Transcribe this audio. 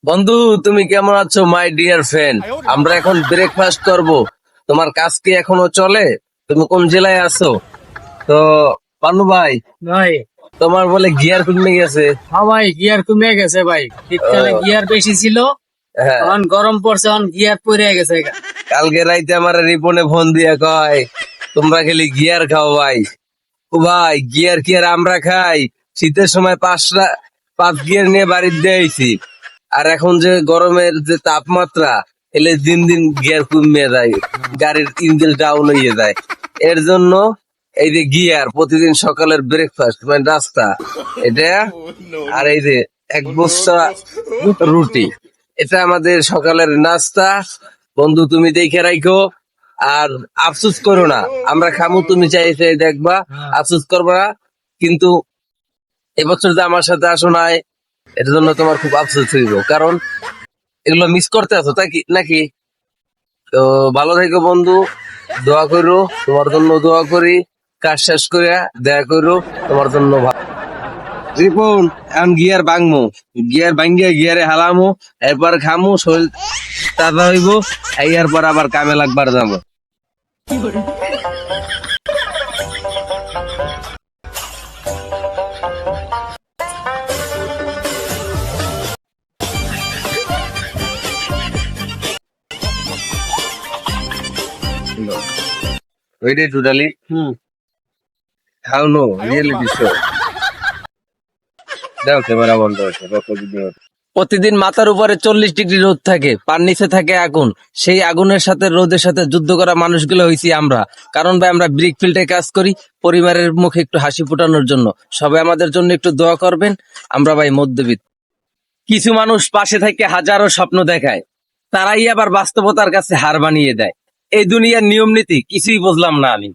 বন্ধু, তুমি কেমন আছো মাই ডিয়ার ফ্রেন্ড? আমরা এখন ব্রেকফাস্ট করব। তোমার কাজ কি এখনো চলে? তুমি কোন জেলায় আছো? তো পানু ভাই, ভাই, তোমার বলে গিয়ার কমে গেছে। হ্যাঁ ভাই, গিয়ার কমে গেছে ভাই। শীতকালে ও, গিয়ার বেশি ছিল, হ্যাঁ। এখন গরম পড়ছে, এখন গিয়ার পড়ে গেছে গা। কালকে রাইতে আমার রিপনে ফোন দিয়ে কয় তোমরা খালি গিয়ার খাও ভাই। ও ভাই, গিয়ার কি আর আমরা খাই? শীতের সময় 5 গিয়ার নিয়ে বাড়িতে দিয়েছি। আর এখন যে গরমের যে তাপমাত্রা, এলে দিন দিন গিয়ার কমে যায়, গাড়ির ইঞ্জিন ডাউন হয়ে যায়। এর জন্য এই যে গিয়ার প্রতিদিন সকালের ব্রেকফাস্ট মানে নাস্তা এটা, আর এই যে এক বস্তা রুটি, এটা আমাদের সকালের নাস্তা। বন্ধু, তুমি দেখে রাখো। আর আফসোস করো না, আমরা খামু, তুমি চাইছে দেখবা, আফসোস করবা না। কিন্তু এবছর যে আমার সাথে আসো নাই, এটার জন্য তোমার খুব আফসোস হইব, কারণ এগুলো মিস করতে আছো তাই কি নাকি? তো ভালো থেকো বন্ধু, দোয়া করো, তোমার জন্য দোয়া করি। কাজ শেষ করে দেখা করো, তোমার জন্য রিপন। এখন গিয়ার ভাঙমু, গিয়ার ভাঙ্গিয়া গিয়ারে হালামু, এরপর খামু, শরীর তাজা হইব। এরপর আবার কামে লাগবার যাবো। ওইটাই টোটালি হাউ নো রিয়েলিটি শো। দাও ক্যামেরা বন্ধ হচ্ছে, প্রতিদিন মাথার উপরে 40 ডিগ্রি রোদ থাকে, পার নিচে থাকে আগুন। সেই আগুনের সাথে রোদের সাথে যুদ্ধ করা মানুষগুলো হইছি আমরা। কারণ ভাই, আমরা ব্রিক ফিল্ডে কাজ করি পরিবারের মুখে একটু হাসি ফোটানোর জন্য। সবাই আমাদের জন্য একটু দোয়া করবেন। আমরা ভাই মধ্যবিত্ত। কিছু মানুষ পাশে থেকে হাজারো স্বপ্ন দেখায়, তারাই আবার বাস্তবতার কাছে হার মানিয়ে দেয়। এই দুনিয়ার নিয়ম নীতি কিছুই বুঝলাম না আমি।